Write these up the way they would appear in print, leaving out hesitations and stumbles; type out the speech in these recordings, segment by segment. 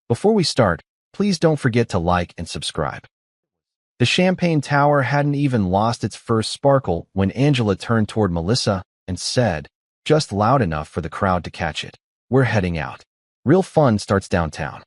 Before we start, please don't forget to like and subscribe. The champagne tower hadn't even lost its first sparkle when Angela turned toward Melissa and said, just loud enough for the crowd to catch it, "We're heading out. Real fun starts downtown."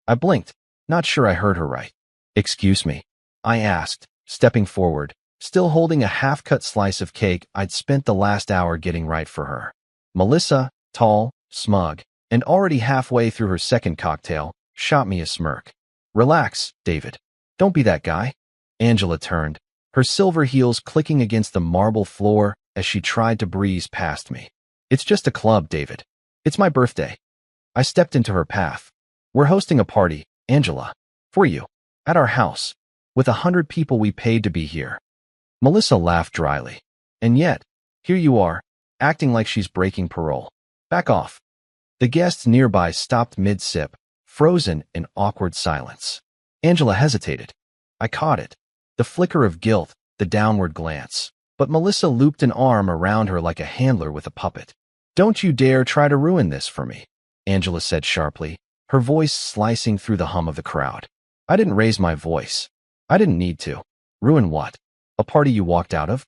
I blinked, not sure I heard her right. "Excuse me?" I asked, stepping forward, still holding a half-cut slice of cake I'd spent the last hour getting right for her. Melissa, tall, smug, and already halfway through her second cocktail, shot me a smirk. "Relax, David. Don't be that guy." Angela turned, her silver heels clicking against the marble floor as she tried to breeze past me. "It's just a club, David. It's my birthday." I stepped into her path. "We're hosting a party, Angela. For you. At our house. With 100 people we paid to be here." Melissa laughed dryly. "And yet, here you are, acting like she's breaking parole. Back off." The guests nearby stopped mid-sip, frozen in awkward silence. Angela hesitated. I caught it. The flicker of guilt, the downward glance. But Melissa looped an arm around her like a handler with a puppet. "Don't you dare try to ruin this for me," Angela said sharply, her voice slicing through the hum of the crowd. I didn't raise my voice. I didn't need to. Ruin what? A party you walked out of?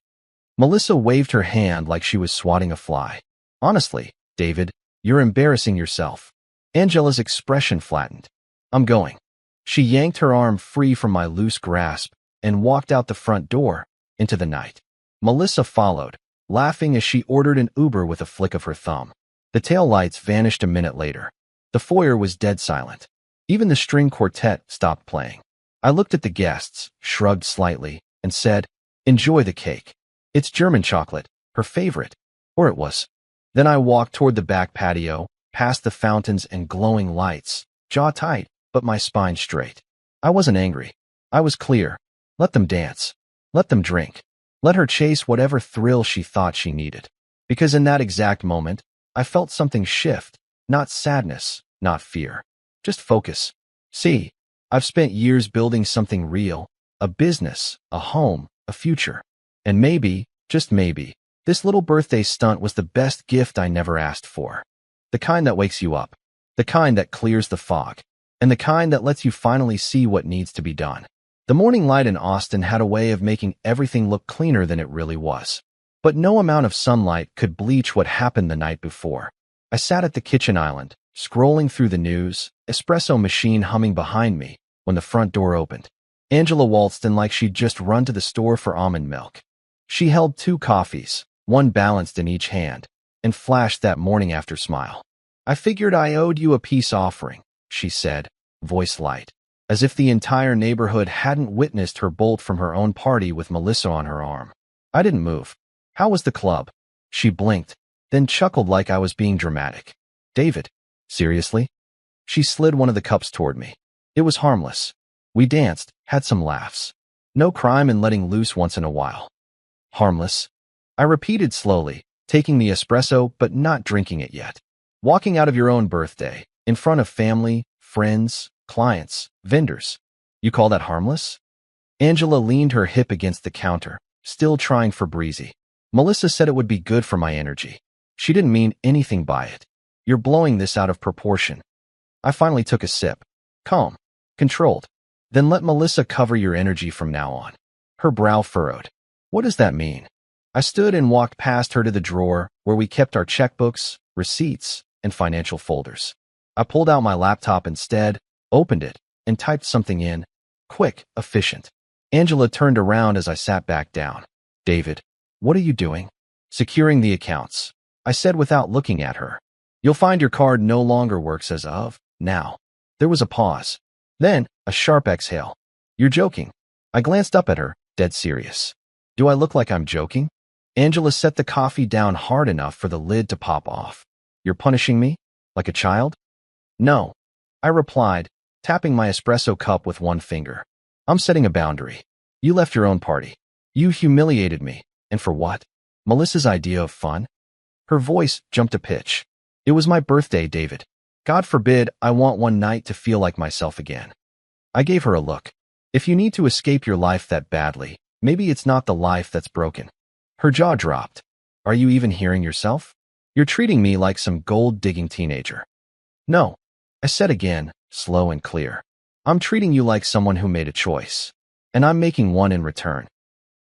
Melissa waved her hand like she was swatting a fly. "Honestly, David, you're embarrassing yourself." Angela's expression flattened. "I'm going." She yanked her arm free from my loose grasp and walked out the front door, into the night. Melissa followed, laughing as she ordered an Uber with a flick of her thumb. The taillights vanished a minute later. The foyer was dead silent. Even the string quartet stopped playing. I looked at the guests, shrugged slightly, and said, "Enjoy the cake. It's German chocolate, her favorite." Or it was. Then I walked toward the back patio, past the fountains and glowing lights, jaw tight, but my spine straight. I wasn't angry. I was clear. Let them dance. Let them drink. Let her chase whatever thrill she thought she needed. Because in that exact moment, I felt something shift. Not sadness, not fear. Just focus. See, I've spent years building something real. A business, a home, a future. And maybe, just maybe, this little birthday stunt was the best gift I never asked for. The kind that wakes you up. The kind that clears the fog. And the kind that lets you finally see what needs to be done. The morning light in Austin had a way of making everything look cleaner than it really was. But no amount of sunlight could bleach what happened the night before. I sat at the kitchen island, scrolling through the news, espresso machine humming behind me, when the front door opened. Angela waltzed in like she'd just run to the store for almond milk. She held 2 coffees, one balanced in each hand, and flashed that morning after smile. "I figured I owed you a peace offering," she said, voice light, as if the entire neighborhood hadn't witnessed her bolt from her own party with Melissa on her arm. I didn't move. "How was the club?" She blinked, then chuckled like I was being dramatic. "David, seriously?" She slid one of the cups toward me. "It was harmless. We danced, had some laughs. No crime in letting loose once in a while." "Harmless?" I repeated slowly, taking the espresso but not drinking it yet. "Walking out of your own birthday, in front of family, friends, clients, vendors. You call that harmless?" Angela leaned her hip against the counter, still trying for breezy. "Melissa said it would be good for my energy. She didn't mean anything by it. You're blowing this out of proportion." I finally took a sip. Calm. Controlled. "Then let Melissa cover your energy from now on." Her brow furrowed. "What does that mean?" I stood and walked past her to the drawer where we kept our checkbooks, receipts, and financial folders. I pulled out my laptop instead, opened it, and typed something in. Quick, efficient. Angela turned around as I sat back down. "David, what are you doing?" "Securing the accounts," I said without looking at her. "You'll find your card no longer works as of now." There was a pause. Then, a sharp exhale. "You're joking." I glanced up at her, dead serious. "Do I look like I'm joking?" Angela set the coffee down hard enough for the lid to pop off. "You're punishing me? Like a child?" "No," I replied, tapping my espresso cup with one finger. "I'm setting a boundary. You left your own party. You humiliated me. And for what? Melissa's idea of fun?" Her voice jumped a pitch. "It was my birthday, David. God forbid I want one night to feel like myself again." I gave her a look. "If you need to escape your life that badly, maybe it's not the life that's broken." Her jaw dropped. "Are you even hearing yourself? You're treating me like some gold-digging teenager." "No." I said again, slow and clear. I'm treating you like someone who made a choice, and I'm making one in return.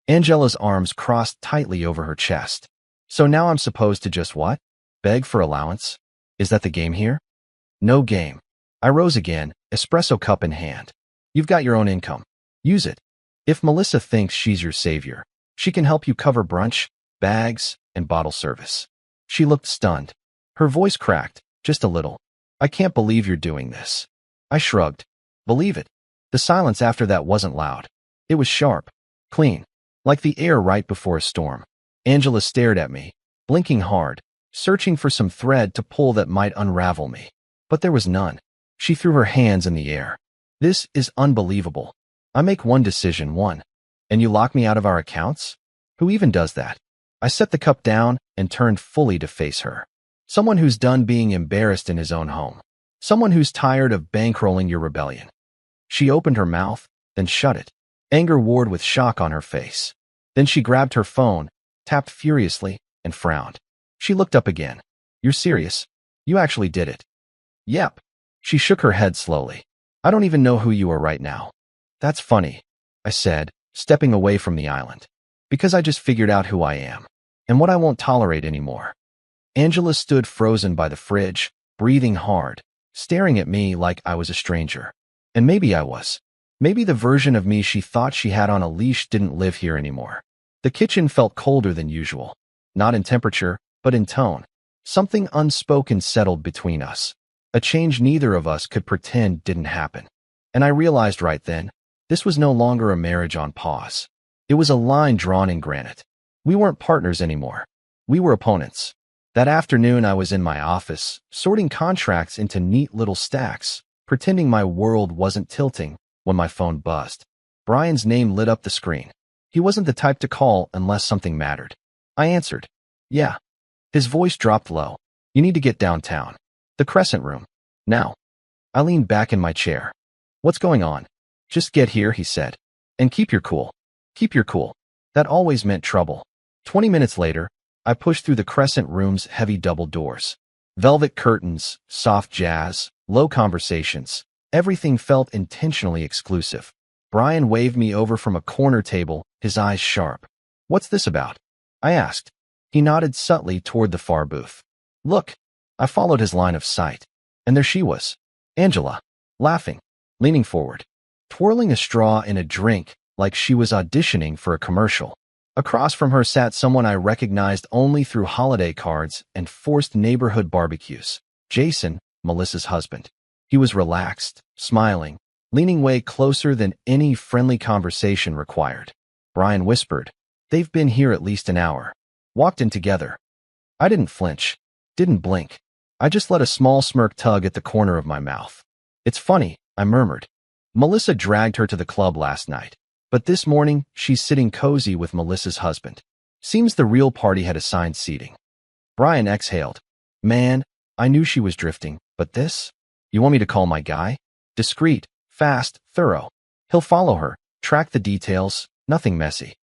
Angela's arms crossed tightly over her chest. So now I'm supposed to just what? Beg for allowance? Is that the game here? No game. I rose again, espresso cup in hand. You've got your own income. Use it. If Melissa thinks she's your savior, she can help you cover brunch, bags, and bottle service. She looked stunned. Her voice cracked, just a little. I can't believe you're doing this. I shrugged. Believe it. The silence after that wasn't loud. It was sharp, clean, like the air right before a storm. Angela stared at me, blinking hard, searching for some thread to pull that might unravel me. But there was none. She threw her hands in the air. This is unbelievable. I make one decision, and you lock me out of our accounts? Who even does that? I set the cup down and turned fully to face her. Someone who's done being embarrassed in his own home. Someone who's tired of bankrolling your rebellion. She opened her mouth, then shut it. Anger warred with shock on her face. Then she grabbed her phone, tapped furiously, and frowned. She looked up again. You're serious? You actually did it? Yep. She shook her head slowly. I don't even know who you are right now. That's funny, I said, stepping away from the island. Because I just figured out who I am, and what I won't tolerate anymore. Angela stood frozen by the fridge, breathing hard, staring at me like I was a stranger. And maybe I was. Maybe the version of me she thought she had on a leash didn't live here anymore. The kitchen felt colder than usual. Not in temperature, but in tone. Something unspoken settled between us. A change neither of us could pretend didn't happen. And I realized right then, this was no longer a marriage on pause. It was a line drawn in granite. We weren't partners anymore. We were opponents. That afternoon I was in my office, sorting contracts into neat little stacks, pretending my world wasn't tilting, when my phone buzzed. Brian's name lit up the screen. He wasn't the type to call unless something mattered. I answered. Yeah. His voice dropped low. You need to get downtown. The Crescent Room. Now. I leaned back in my chair. What's going on? Just get here, he said. And keep your cool. Keep your cool. That always meant trouble. 20 minutes later, I pushed through the Crescent Room's heavy double doors. Velvet curtains, soft jazz, low conversations. Everything felt intentionally exclusive. Brian waved me over from a corner table, his eyes sharp. What's this about? I asked. He nodded subtly toward the far booth. Look. I followed his line of sight. And there she was. Angela. Laughing. Leaning forward. Twirling a straw in a drink like she was auditioning for a commercial. Across from her sat someone I recognized only through holiday cards and forced neighborhood barbecues. Jason, Melissa's husband. He was relaxed, smiling, leaning way closer than any friendly conversation required. Brian whispered, They've been here at least an hour. Walked in together. I didn't flinch, didn't blink. I just let a small smirk tug at the corner of my mouth. It's funny, I murmured. Melissa dragged her to the club last night. But this morning, she's sitting cozy with Melissa's husband. Seems the real party had assigned seating. Brian exhaled. Man, I knew she was drifting, but this? You want me to call my guy? Discreet, fast, thorough. He'll follow her, track the details, nothing messy.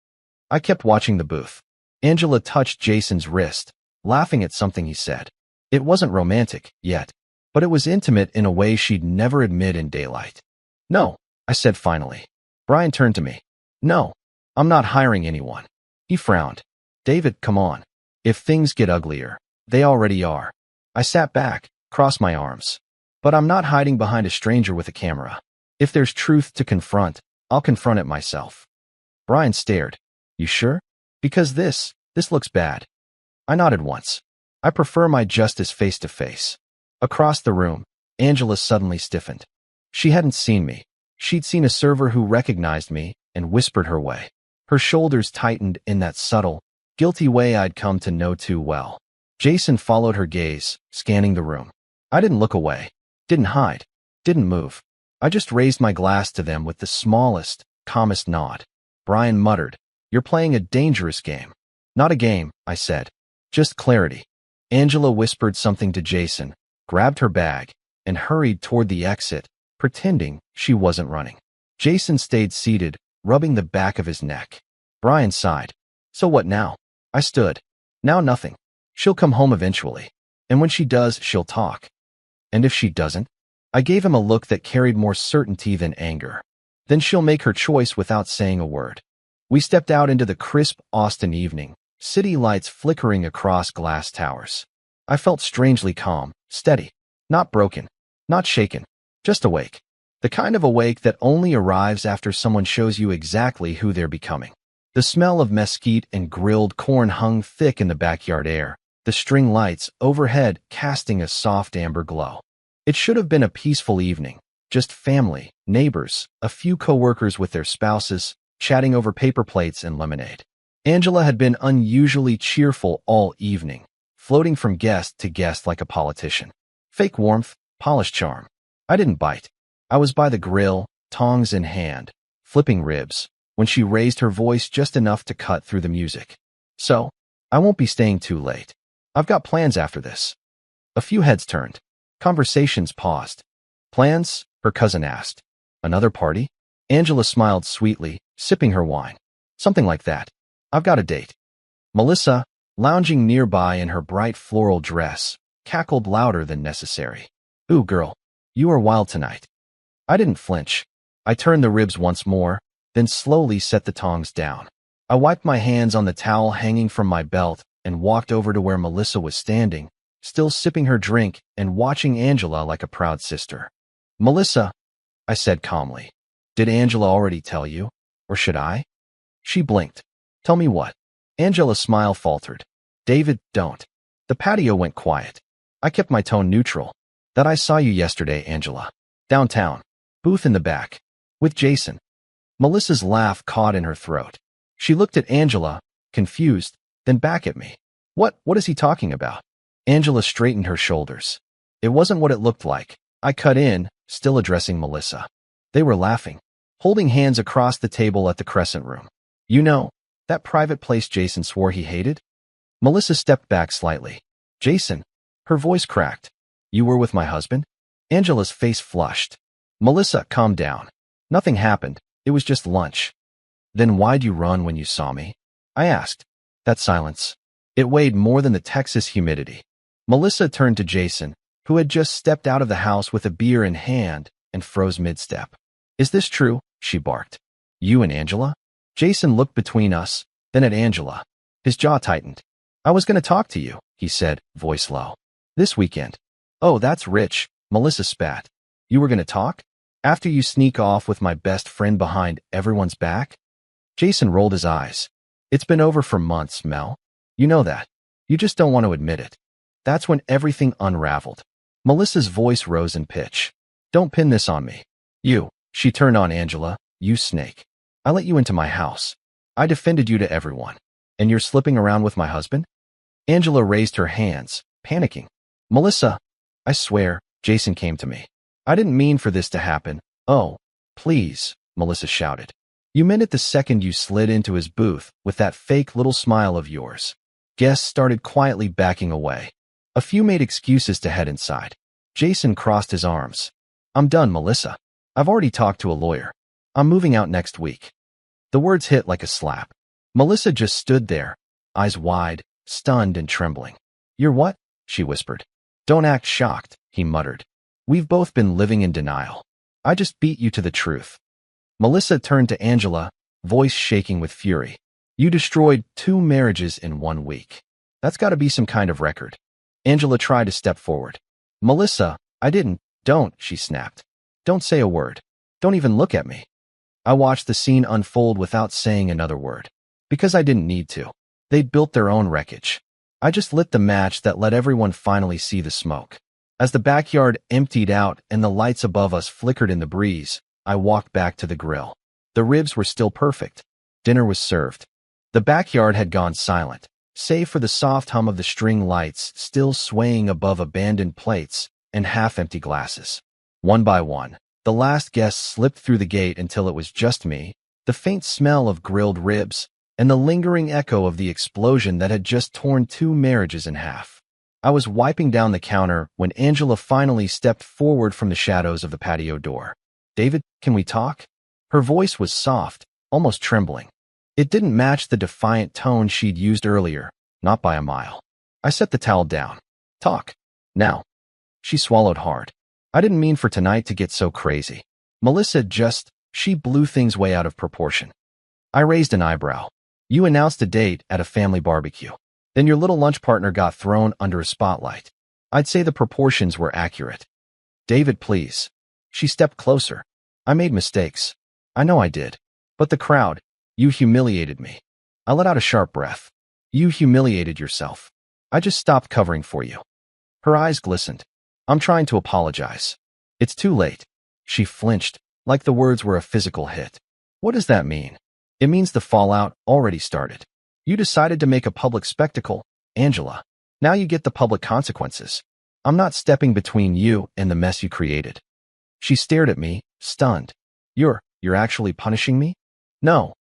I kept watching the booth. Angela touched Jason's wrist, laughing at something he said. It wasn't romantic, yet, but it was intimate in a way she'd never admit in daylight. No, I said finally. Brian turned to me. No, I'm not hiring anyone. He frowned. David, come on. If things get uglier, they already are. I sat back, crossed my arms. But I'm not hiding behind a stranger with a camera. If there's truth to confront, I'll confront it myself. Brian stared. You sure? Because this looks bad. I nodded once. I prefer my justice face to face. Across the room, Angela suddenly stiffened. She hadn't seen me. She'd seen a server who recognized me and whispered her way. Her shoulders tightened in that subtle, guilty way I'd come to know too well. Jason followed her gaze, scanning the room. I didn't look away, didn't hide, didn't move. I just raised my glass to them with the smallest, calmest nod. Brian muttered, You're playing a dangerous game. Not a game, I said. Just clarity. Angela whispered something to Jason, grabbed her bag, and hurried toward the exit, pretending she wasn't running. Jason stayed seated, rubbing the back of his neck. Brian sighed. So what now? I stood. Now nothing. She'll come home eventually. And when she does, she'll talk. And if she doesn't? I gave him a look that carried more certainty than anger. Then she'll make her choice without saying a word. We stepped out into the crisp Austin evening, city lights flickering across glass towers. I felt strangely calm, steady, not broken, not shaken, just awake. The kind of awake that only arrives after someone shows you exactly who they're becoming. The smell of mesquite and grilled corn hung thick in the backyard air, the string lights overhead casting a soft amber glow. It should have been a peaceful evening, just family, neighbors, a few coworkers with their spouses, chatting over paper plates and lemonade. Angela had been unusually cheerful all evening, floating from guest to guest like a politician. Fake warmth, polished charm. I didn't bite. I was by the grill, tongs in hand, flipping ribs, when she raised her voice just enough to cut through the music. So, I won't be staying too late. I've got plans after this. A few heads turned. Conversations paused. Plans? Her cousin asked. Another party? Angela smiled sweetly, sipping her wine. Something like that. I've got a date. Melissa, lounging nearby in her bright floral dress, cackled louder than necessary. Ooh, girl, you are wild tonight. I didn't flinch. I turned the ribs once more, then slowly set the tongs down. I wiped my hands on the towel hanging from my belt and walked over to where Melissa was standing, still sipping her drink and watching Angela like a proud sister. Melissa, I said calmly, did Angela already tell you? Or should I? She blinked. Tell me what? Angela's smile faltered. David, don't. The patio went quiet. I kept my tone neutral. That I saw you yesterday, Angela. Downtown. Booth in the back. With Jason. Melissa's laugh caught in her throat. She looked at Angela, confused, then back at me. What is he talking about? Angela straightened her shoulders. It wasn't what it looked like. I cut in, still addressing Melissa. They were laughing, holding hands across the table at the Crescent Room. You know, that private place Jason swore he hated? Melissa stepped back slightly. Jason. Her voice cracked. You were with my husband? Angela's face flushed. Melissa, calm down. Nothing happened. It was just lunch. Then why'd you run when you saw me? I asked. That silence. It weighed more than the Texas humidity. Melissa turned to Jason, who had just stepped out of the house with a beer in hand, and froze mid-step. Is this true? She barked. You and Angela? Jason looked between us, then at Angela. His jaw tightened. I was going to talk to you, he said, voice low. This weekend. Oh, that's rich, Melissa spat. You were going to talk? After you sneak off with my best friend behind everyone's back? Jason rolled his eyes. It's been over for months, Mel. You know that. You just don't want to admit it. That's when everything unraveled. Melissa's voice rose in pitch. Don't pin this on me. You, she turned on Angela, you snake. I let you into my house. I defended you to everyone. And you're slipping around with my husband? Angela raised her hands, panicking. Melissa, I swear, Jason came to me. I didn't mean for this to happen. Oh, please, Melissa shouted. You meant it the second you slid into his booth with that fake little smile of yours. Guests started quietly backing away. A few made excuses to head inside. Jason crossed his arms. I'm done, Melissa. I've already talked to a lawyer. I'm moving out next week. The words hit like a slap. Melissa just stood there, eyes wide, stunned and trembling. You're what? She whispered. Don't act shocked, he muttered. We've both been living in denial. I just beat you to the truth. Melissa turned to Angela, voice shaking with fury. You destroyed 2 marriages in 1 week. That's got to be some kind of record. Angela tried to step forward. Melissa, I didn't. Don't, she snapped. Don't say a word. Don't even look at me. I watched the scene unfold without saying another word. Because I didn't need to. They'd built their own wreckage. I just lit the match that let everyone finally see the smoke. As the backyard emptied out and the lights above us flickered in the breeze, I walked back to the grill. The ribs were still perfect. Dinner was served. The backyard had gone silent, save for the soft hum of the string lights still swaying above abandoned plates and half-empty glasses. One by one, the last guest slipped through the gate until it was just me, the faint smell of grilled ribs, and the lingering echo of the explosion that had just torn 2 marriages in half. I was wiping down the counter when Angela finally stepped forward from the shadows of the patio door. David, can we talk? Her voice was soft, almost trembling. It didn't match the defiant tone she'd used earlier, not by a mile. I set the towel down. Talk. Now. She swallowed hard. I didn't mean for tonight to get so crazy. Melissa she blew things way out of proportion. I raised an eyebrow. You announced a date at a family barbecue. Then your little lunch partner got thrown under a spotlight. I'd say the proportions were accurate. David, please. She stepped closer. I made mistakes. I know I did. But the crowd, you humiliated me. I let out a sharp breath. You humiliated yourself. I just stopped covering for you. Her eyes glistened. I'm trying to apologize. It's too late. She flinched, like the words were a physical hit. What does that mean? It means the fallout already started. You decided to make a public spectacle, Angela. Now you get the public consequences. I'm not stepping between you and the mess you created. She stared at me, stunned. You're actually punishing me? No,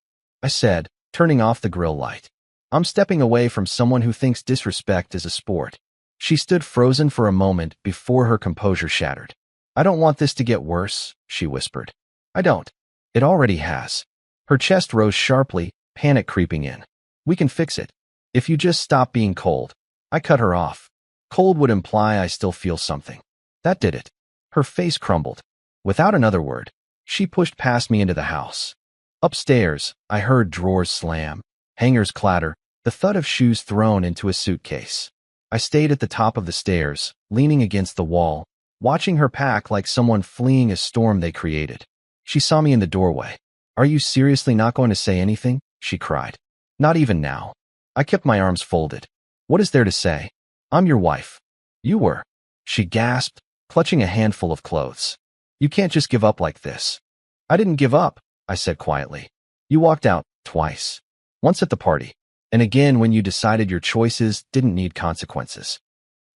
I said, turning off the grill light. I'm stepping away from someone who thinks disrespect is a sport. She stood frozen for a moment before her composure shattered. I don't want this to get worse, she whispered. I don't. It already has. Her chest rose sharply, panic creeping in. We can fix it. If you just stop being cold. I cut her off. Cold would imply I still feel something. That did it. Her face crumbled. Without another word, she pushed past me into the house. Upstairs, I heard drawers slam, hangers clatter, the thud of shoes thrown into a suitcase. I stayed at the top of the stairs, leaning against the wall, watching her pack like someone fleeing a storm they created. She saw me in the doorway. Are you seriously not going to say anything? She cried. Not even now. I kept my arms folded. What is there to say? I'm your wife. You were. She gasped, clutching a handful of clothes. You can't just give up like this. I didn't give up, I said quietly. You walked out twice. Once at the party, and again when you decided your choices didn't need consequences.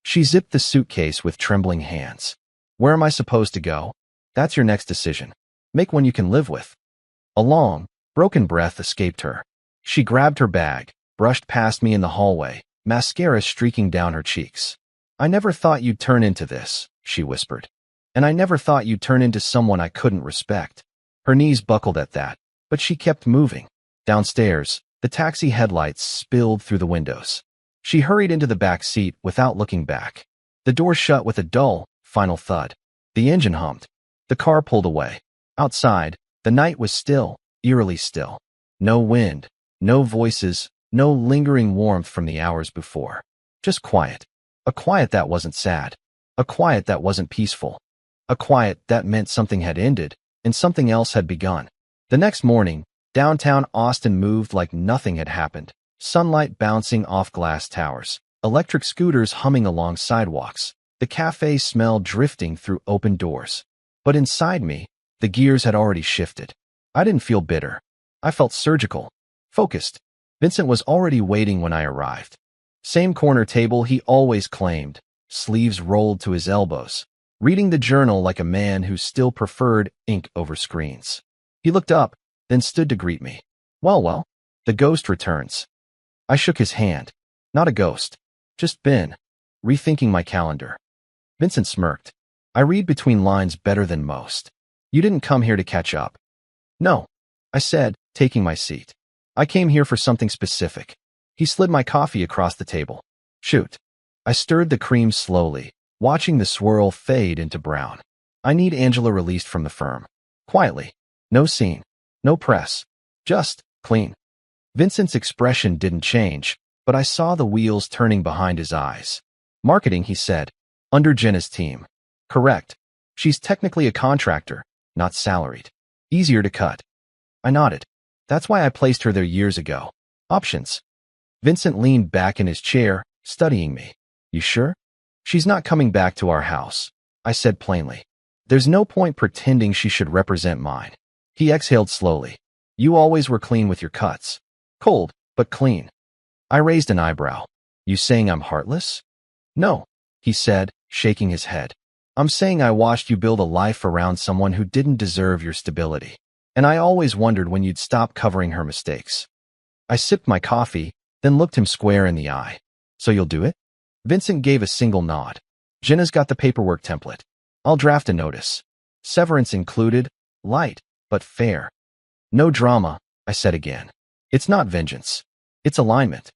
She zipped the suitcase with trembling hands. Where am I supposed to go? That's your next decision. Make one you can live with. A long, broken breath escaped her. She grabbed her bag, brushed past me in the hallway, mascara streaking down her cheeks. I never thought you'd turn into this, she whispered. And I never thought you'd turn into someone I couldn't respect. Her knees buckled at that, but she kept moving. Downstairs, the taxi headlights spilled through the windows. She hurried into the back seat without looking back. The door shut with a dull, final thud. The engine hummed. The car pulled away. Outside, the night was still, eerily still. No wind, no voices, no lingering warmth from the hours before. Just quiet. A quiet that wasn't sad. A quiet that wasn't peaceful. A quiet that meant something had ended and something else had begun. The next morning, downtown Austin moved like nothing had happened. Sunlight bouncing off glass towers, electric scooters humming along sidewalks, the cafe smell drifting through open doors. But inside me, the gears had already shifted. I didn't feel bitter. I felt surgical, focused. Vincent was already waiting when I arrived. Same corner table he always claimed, sleeves rolled to his elbows, reading the journal like a man who still preferred ink over screens. He looked up, then stood to greet me. Well, the ghost returns. I shook his hand. Not a ghost. Just been rethinking my calendar. Vincent smirked. I read between lines better than most. You didn't come here to catch up. No, I said, taking my seat. I came here for something specific. He slid my coffee across the table. Shoot. I stirred the cream slowly, watching the swirl fade into brown. I need Angela released from the firm. Quietly. No scene. No press. Just clean. Vincent's expression didn't change, but I saw the wheels turning behind his eyes. Marketing, he said. Under Jenna's team. Correct. She's technically a contractor, not salaried. Easier to cut. I nodded. That's why I placed her there years ago. Options. Vincent leaned back in his chair, studying me. You sure? She's not coming back to our house, I said plainly. There's no point pretending she should represent mine. He exhaled slowly. You always were clean with your cuts. Cold, but clean. I raised an eyebrow. You saying I'm heartless? No, he said, shaking his head. I'm saying I watched you build a life around someone who didn't deserve your stability. And I always wondered when you'd stop covering her mistakes. I sipped my coffee, then looked him square in the eye. So you'll do it? Vincent gave a single nod. Jenna's got the paperwork template. I'll draft a notice. Severance included, light, but fair. No drama, I said again. It's not vengeance. It's alignment.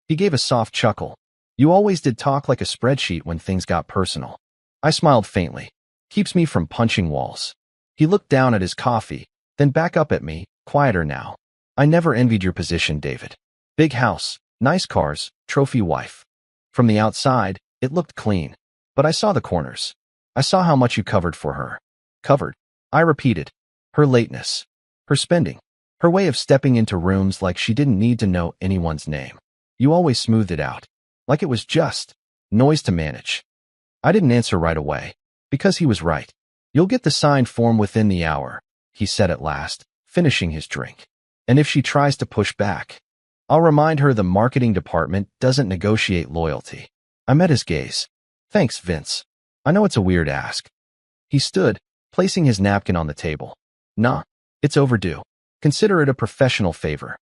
He gave a soft chuckle. You always did talk like a spreadsheet when things got personal. I smiled faintly. Keeps me from punching walls. He looked down at his coffee, then back up at me, quieter now. I never envied your position, David. Big house, nice cars, trophy wife. From the outside, it looked clean. But I saw the corners. I saw how much you covered for her. Covered. I repeated. Her lateness. Her spending. Her way of stepping into rooms like she didn't need to know anyone's name. You always smoothed it out. Like it was just noise to manage. I didn't answer right away. Because he was right. You'll get the signed form within the hour, he said at last, finishing his drink. And if she tries to push back, I'll remind her the marketing department doesn't negotiate loyalty. I met his gaze. Thanks, Vince. I know it's a weird ask. He stood, placing his napkin on the table. Nah, it's overdue. Consider it a professional favor.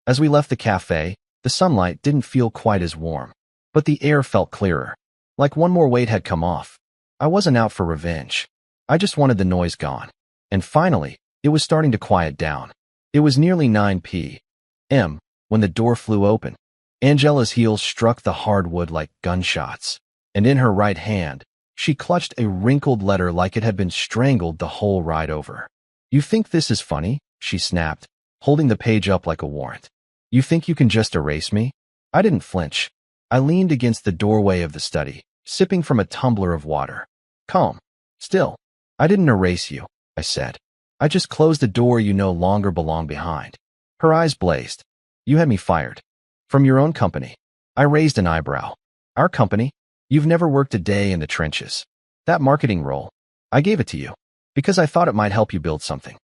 As we left the cafe, the sunlight didn't feel quite as warm, but the air felt clearer. Like one more weight had come off. I wasn't out for revenge. I just wanted the noise gone. And finally, it was starting to quiet down. It was nearly 9 p.m. when the door flew open. Angela's heels struck the hardwood like gunshots, and in her right hand, she clutched a wrinkled letter like it had been strangled the whole ride over. You think this is funny? She snapped, holding the page up like a warrant. You think you can just erase me? I didn't flinch. I leaned against the doorway of the study, sipping from a tumbler of water. Calm. Still. I didn't erase you, I said. I just closed a door you no longer belong behind. Her eyes blazed. You had me fired. From your own company. I raised an eyebrow. Our company? You've never worked a day in the trenches. That marketing role, I gave it to you. Because I thought it might help you build something.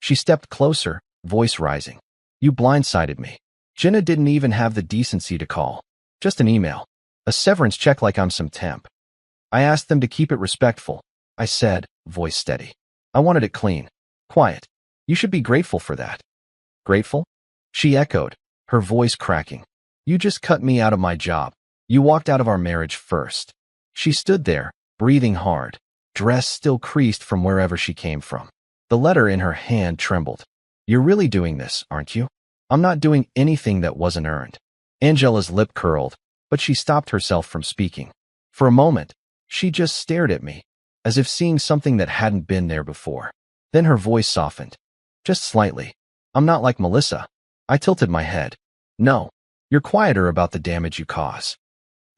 She stepped closer, voice rising. You blindsided me. Jenna didn't even have the decency to call. Just an email. A severance check like I'm some temp. I asked them to keep it respectful. I said, voice steady. I wanted it clean. Quiet. You should be grateful for that. Grateful? She echoed, her voice cracking. You just cut me out of my job. You walked out of our marriage first. She stood there, breathing hard, dress still creased from wherever she came from. The letter in her hand trembled. You're really doing this, aren't you? I'm not doing anything that wasn't earned. Angela's lip curled, but she stopped herself from speaking. For a moment, she just stared at me, as if seeing something that hadn't been there before. Then her voice softened. Just slightly. I'm not like Melissa. I tilted my head. No, you're quieter about the damage you cause.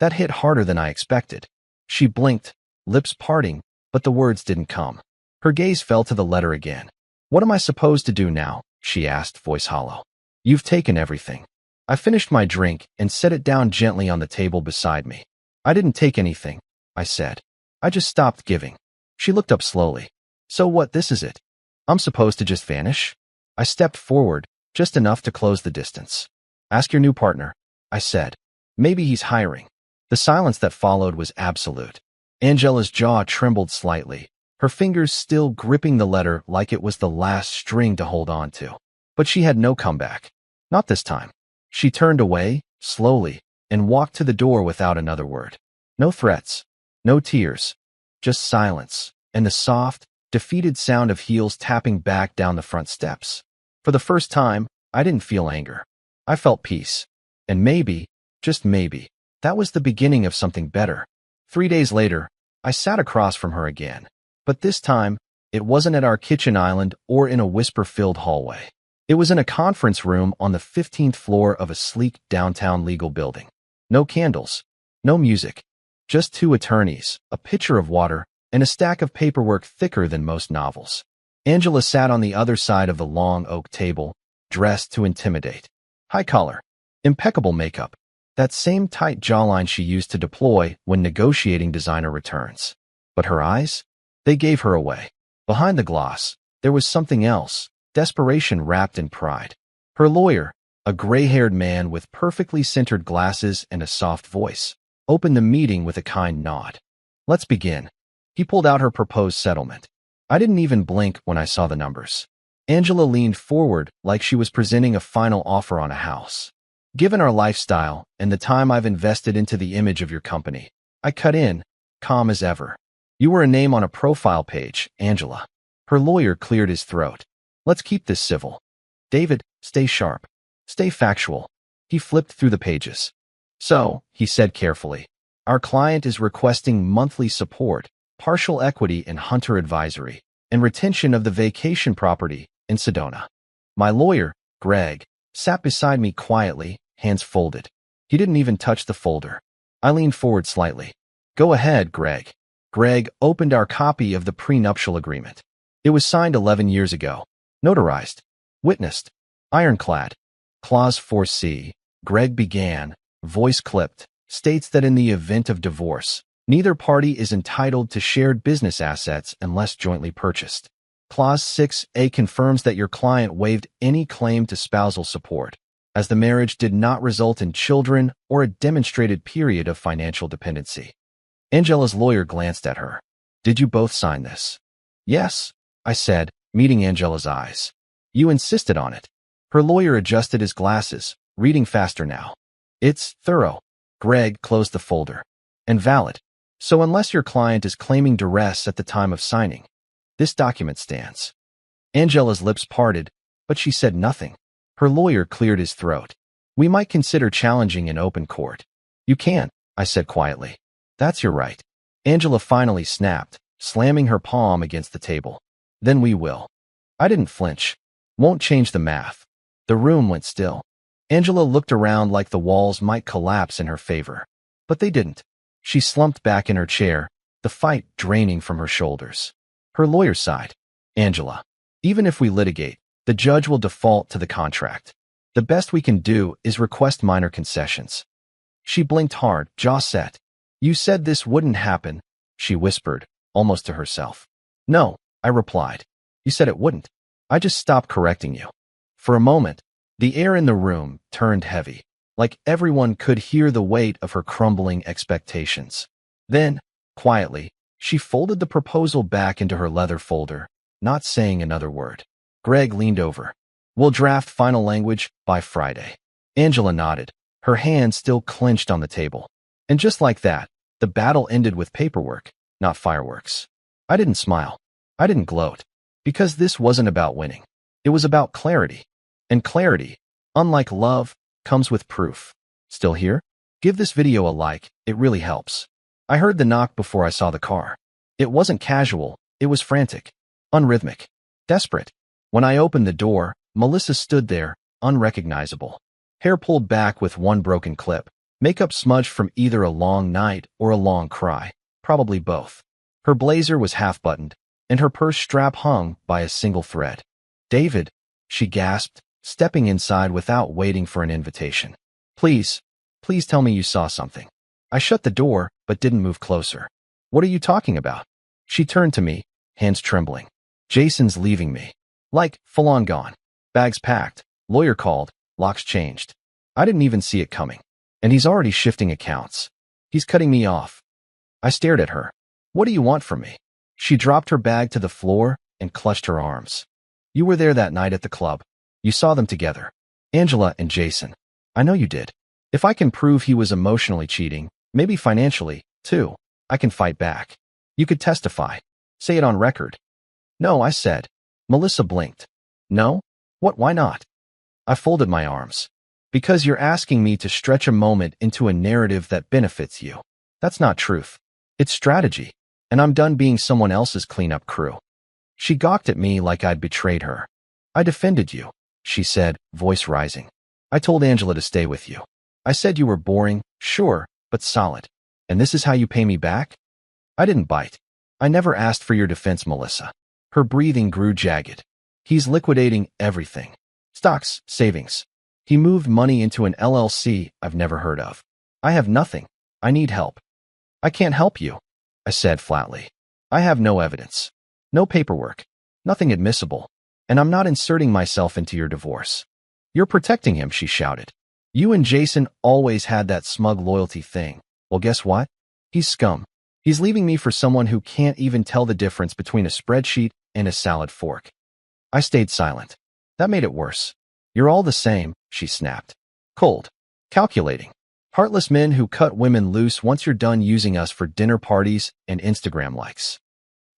That hit harder than I expected. She blinked, lips parting, but the words didn't come. Her gaze fell to the letter again. What am I supposed to do now? She asked, voice hollow. You've taken everything. I finished my drink and set it down gently on the table beside me. I didn't take anything, I said. I just stopped giving. She looked up slowly. So what, this is it? I'm supposed to just vanish? I stepped forward, just enough to close the distance. Ask your new partner, I said. Maybe he's hiring. The silence that followed was absolute. Angela's jaw trembled slightly, her fingers still gripping the letter like it was the last string to hold on to. But she had no comeback. Not this time. She turned away, slowly, and walked to the door without another word. No threats. No tears. Just silence, and the soft, defeated sound of heels tapping back down the front steps. For the first time, I didn't feel anger. I felt peace. And maybe, just maybe, that was the beginning of something better. 3 days later, I sat across from her again. But this time, it wasn't at our kitchen island or in a whisper-filled hallway. It was in a conference room on the 15th floor of a sleek downtown legal building. No candles. No music. Just 2 attorneys, a pitcher of water, and a stack of paperwork thicker than most novels. Angela sat on the other side of the long oak table, dressed to intimidate. High collar. Impeccable makeup. That same tight jawline she used to deploy when negotiating designer returns. But her eyes? They gave her away. Behind the gloss, there was something else, desperation wrapped in pride. Her lawyer, a gray-haired man with perfectly centered glasses and a soft voice, opened the meeting with a kind nod. Let's begin. He pulled out her proposed settlement. I didn't even blink when I saw the numbers. Angela leaned forward like she was presenting a final offer on a house. Given our lifestyle and the time I've invested into the image of your company, I cut in, calm as ever. You were a name on a profile page, Angela. Her lawyer cleared his throat. Let's keep this civil. David, stay sharp. Stay factual. He flipped through the pages. So, he said carefully, our client is requesting monthly support, partial equity in Hunter Advisory, and retention of the vacation property in Sedona. My lawyer, Greg, sat beside me quietly, hands folded. He didn't even touch the folder. I leaned forward slightly. Go ahead, Greg. Greg opened our copy of the prenuptial agreement. It was signed 11 years ago. Notarized. Witnessed. Ironclad. Clause 4C. Greg began, voice clipped, states that in the event of divorce, neither party is entitled to shared business assets unless jointly purchased. Clause 6A confirms that your client waived any claim to spousal support, as the marriage did not result in children or a demonstrated period of financial dependency. Angela's lawyer glanced at her. Did you both sign this? Yes, I said, meeting Angela's eyes. You insisted on it. Her lawyer adjusted his glasses, reading faster now. It's thorough. Greg closed the folder. And valid. So unless your client is claiming duress at the time of signing, this document stands. Angela's lips parted, but she said nothing. Her lawyer cleared his throat. We might consider challenging in open court. You can, I said quietly. That's your right. Angela finally snapped, slamming her palm against the table. Then we will. I didn't flinch. Won't change the math. The room went still. Angela looked around like the walls might collapse in her favor. But they didn't. She slumped back in her chair, the fight draining from her shoulders. Her lawyer sighed. Angela, even if we litigate, the judge will default to the contract. The best we can do is request minor concessions. She blinked hard, jaw set. You said this wouldn't happen, she whispered, almost to herself. No, I replied. You said it wouldn't. I just stopped correcting you. For a moment, the air in the room turned heavy, like everyone could hear the weight of her crumbling expectations. Then, quietly, she folded the proposal back into her leather folder, not saying another word. Greg leaned over. We'll draft final language by Friday. Angela nodded, her hand still clenched on the table. And just like that, the battle ended with paperwork, not fireworks. I didn't smile. I didn't gloat. Because this wasn't about winning. It was about clarity. And clarity, unlike love, comes with proof. Still here? Give this video a like, it really helps. I heard the knock before I saw the car. It wasn't casual, it was frantic, unrhythmic, desperate. When I opened the door, Melissa stood there, unrecognizable. Hair pulled back with one broken clip, makeup smudged from either a long night or a long cry, probably both. Her blazer was half-buttoned, and her purse strap hung by a single thread. David, she gasped, stepping inside without waiting for an invitation. Please tell me you saw something. I shut the door, but didn't move closer. What are you talking about? She turned to me, hands trembling. Jason's leaving me. Like, full on gone. Bags packed, lawyer called, locks changed. I didn't even see it coming. And he's already shifting accounts. He's cutting me off. I stared at her. What do you want from me? She dropped her bag to the floor and clutched her arms. You were there that night at the club. You saw them together. Angela and Jason. I know you did. If I can prove he was emotionally cheating, maybe financially, too, I can fight back. You could testify. Say it on record. No, I said. Melissa blinked. No? What, why not? I folded my arms. Because you're asking me to stretch a moment into a narrative that benefits you. That's not truth. It's strategy. And I'm done being someone else's cleanup crew. She gawked at me like I'd betrayed her. I defended you, she said, voice rising. I told Angela to stay with you. I said you were boring, sure, but solid. And this is how you pay me back? I didn't bite. I never asked for your defense, Melissa. Her breathing grew jagged. He's liquidating everything. Stocks, savings. He moved money into an LLC I've never heard of. I have nothing. I need help. I can't help you, I said flatly. I have no evidence. No paperwork. Nothing admissible. And I'm not inserting myself into your divorce. You're protecting him, she shouted. You and Jason always had that smug loyalty thing. Well, guess what? He's scum. He's leaving me for someone who can't even tell the difference between a spreadsheet and a salad fork. I stayed silent. That made it worse. You're all the same, she snapped. Cold. Calculating. Heartless men who cut women loose once you're done using us for dinner parties and Instagram likes.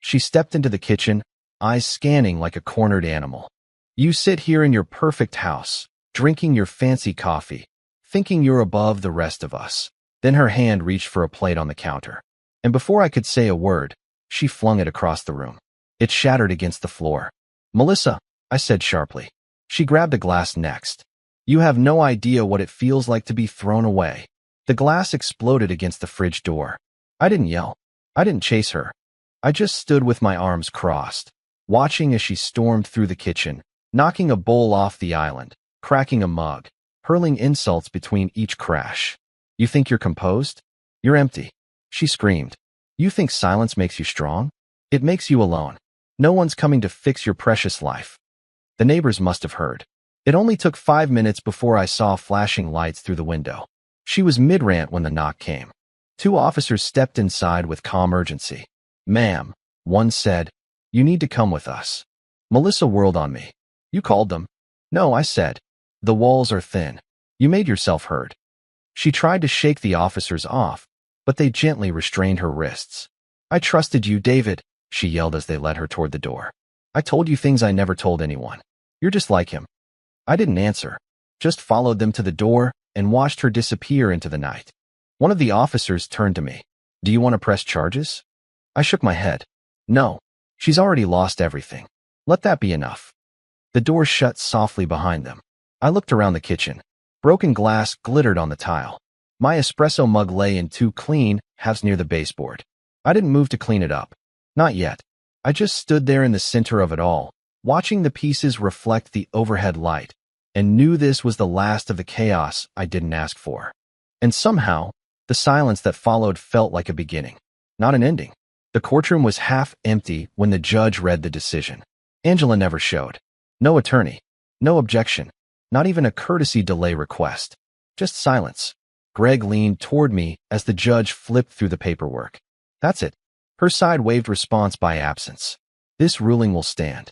She stepped into the kitchen, eyes scanning like a cornered animal. You sit here in your perfect house, drinking your fancy coffee, thinking you're above the rest of us. Then her hand reached for a plate on the counter. And before I could say a word, She flung it across the room. It shattered against the floor. "Melissa," I said sharply. She grabbed a glass next. "You have no idea what it feels like to be thrown away." The glass exploded against the fridge door. I didn't yell. I didn't chase her. I just stood with my arms crossed, watching as she stormed through the kitchen, knocking a bowl off the island, cracking a mug, hurling insults between each crash. "You think you're composed? You're empty," she screamed. "You think silence makes you strong? It makes you alone. No one's coming to fix your precious life." The neighbors must have heard. It only took 5 minutes before I saw flashing lights through the window. She was mid-rant when the knock came. 2 officers stepped inside with calm urgency. "Ma'am," one said, "you need to come with us." Melissa whirled on me. "You called them?" "No," I said. "The walls are thin. You made yourself heard." She tried to shake the officers off, but they gently restrained her wrists. "I trusted you, David," she yelled as they led her toward the door. "I told you things I never told anyone. You're just like him." I didn't answer, just followed them to the door and watched her disappear into the night. One of the officers turned to me. "Do you want to press charges?" I shook my head. "No. She's already lost everything. Let that be enough." The door shut softly behind them. I looked around the kitchen. Broken glass glittered on the tile. My espresso mug lay in 2 clean halves near the baseboard. I didn't move to clean it up. Not yet. I just stood there in the center of it all, watching the pieces reflect the overhead light, and knew this was the last of the chaos I didn't ask for. And somehow, the silence that followed felt like a beginning, not an ending. The courtroom was half empty when the judge read the decision. Angela never showed. No attorney. No objection. Not even a courtesy delay request. Just silence. Greg leaned toward me as the judge flipped through the paperwork. "That's it." Her side waved response by absence. "This ruling will stand."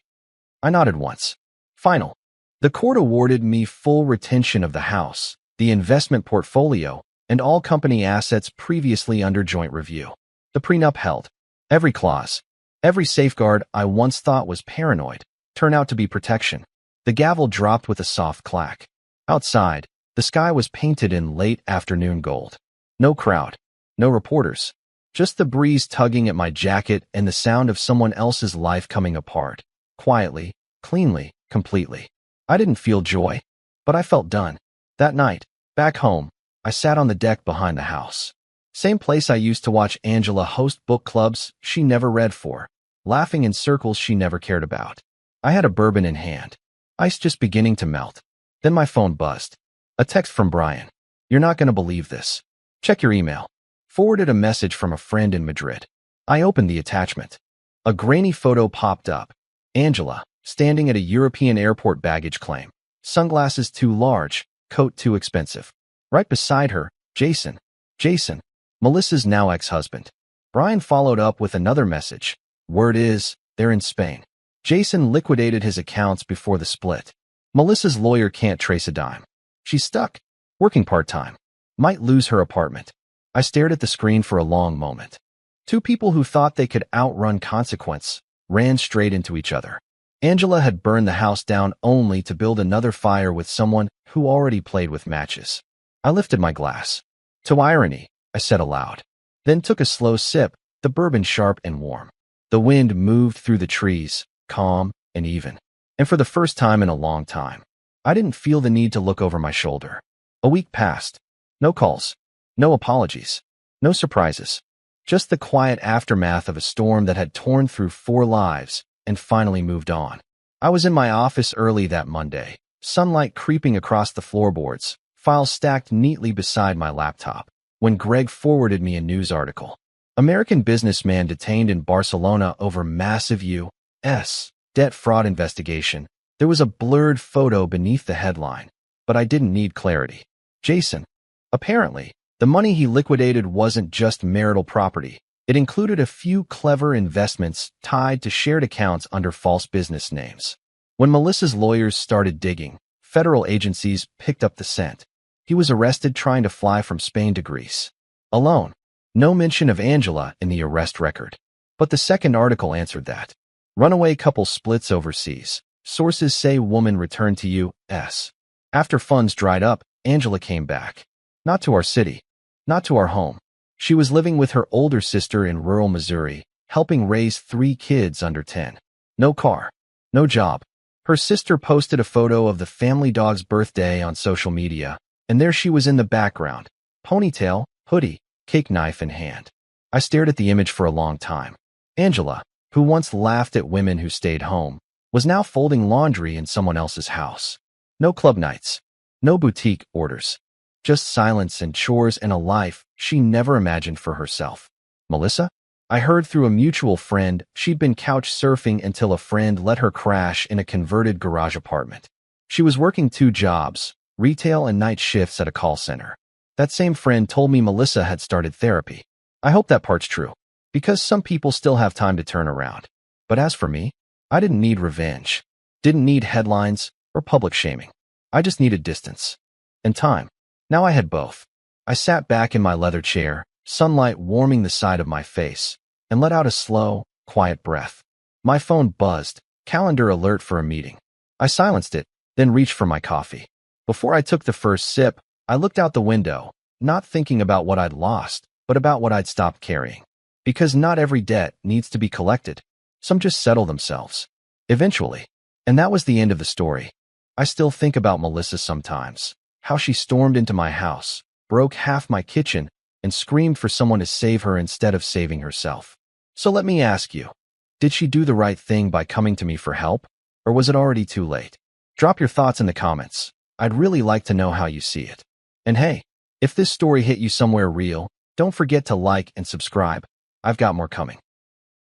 I nodded once. Final. The court awarded me full retention of the house, the investment portfolio, and all company assets previously under joint review. The prenup held. Every clause, every safeguard I once thought was paranoid, turned out to be protection. The gavel dropped with a soft clack. Outside, the sky was painted in late afternoon gold. No crowd. No reporters. Just the breeze tugging at my jacket and the sound of someone else's life coming apart. Quietly, cleanly, completely. I didn't feel joy, but I felt done. That night, back home, I sat on the deck behind the house. Same place I used to watch Angela host book clubs she never read for, laughing in circles she never cared about. I had a bourbon in hand, ice just beginning to melt. Then my phone buzzed. A text from Brian. "You're not going to believe this. Check your email." Forwarded a message from a friend in Madrid. I opened the attachment. A grainy photo popped up. Angela, standing at a European airport baggage claim. Sunglasses too large, coat too expensive. Right beside her, Jason. Jason, Melissa's now ex-husband. Brian followed up with another message. Word is, they're in Spain. Jason liquidated his accounts before the split. Melissa's lawyer can't trace a dime. She's stuck, working part-time. Might lose her apartment. I stared at the screen for a long moment. 2 people who thought they could outrun consequence ran straight into each other. Angela had burned the house down only to build another fire with someone who already played with matches. I lifted my glass. To irony, I said aloud. Then took a slow sip, the bourbon sharp and warm. The wind moved through the trees, calm and even. And for the first time in a long time, I didn't feel the need to look over my shoulder. A week passed. No calls. No apologies. No surprises. Just the quiet aftermath of a storm that had torn through 4 lives and finally moved on. I was in my office early that Monday, sunlight creeping across the floorboards, files stacked neatly beside my laptop, when Greg forwarded me a news article. American businessman detained in Barcelona over massive U.S. debt fraud investigation. There was a blurred photo beneath the headline, but I didn't need clarity. Jason. Apparently, the money he liquidated wasn't just marital property. It included a few clever investments tied to shared accounts under false business names. When Melissa's lawyers started digging, federal agencies picked up the scent. He was arrested trying to fly from Spain to Greece. Alone. No mention of Angela in the arrest record. But the second article answered that. Runaway couple splits overseas. Sources say woman returned to U.S. After funds dried up, Angela came back. Not to our city. Not to our home. She was living with her older sister in rural Missouri, helping raise 3 kids under 10. No car, no job. Her sister posted a photo of the family dog's birthday on social media, and there she was in the background, ponytail, hoodie, cake knife in hand. I stared at the image for a long time. Angela, who once laughed at women who stayed home, was now folding laundry in someone else's house. No club nights, no boutique orders, just silence and chores and a life she never imagined for herself. Melissa? I heard through a mutual friend she'd been couch surfing until a friend let her crash in a converted garage apartment. She was working 2 jobs, retail and night shifts at a call center. That same friend told me Melissa had started therapy. I hope that part's true, because some people still have time to turn around. But as for me, I didn't need revenge, didn't need headlines or public shaming. I just needed distance and time. Now I had both. I sat back in my leather chair, sunlight warming the side of my face, and let out a slow, quiet breath. My phone buzzed, calendar alert for a meeting. I silenced it, then reached for my coffee. Before I took the first sip, I looked out the window, not thinking about what I'd lost, but about what I'd stopped carrying. Because not every debt needs to be collected. Some just settle themselves. Eventually. And that was the end of the story. I still think about Melissa sometimes. How she stormed into my house, broke half my kitchen, and screamed for someone to save her instead of saving herself. So let me ask you, did she do the right thing by coming to me for help, or was it already too late? Drop your thoughts in the comments. I'd really like to know how you see it. And hey, if this story hit you somewhere real, don't forget to like and subscribe. I've got more coming.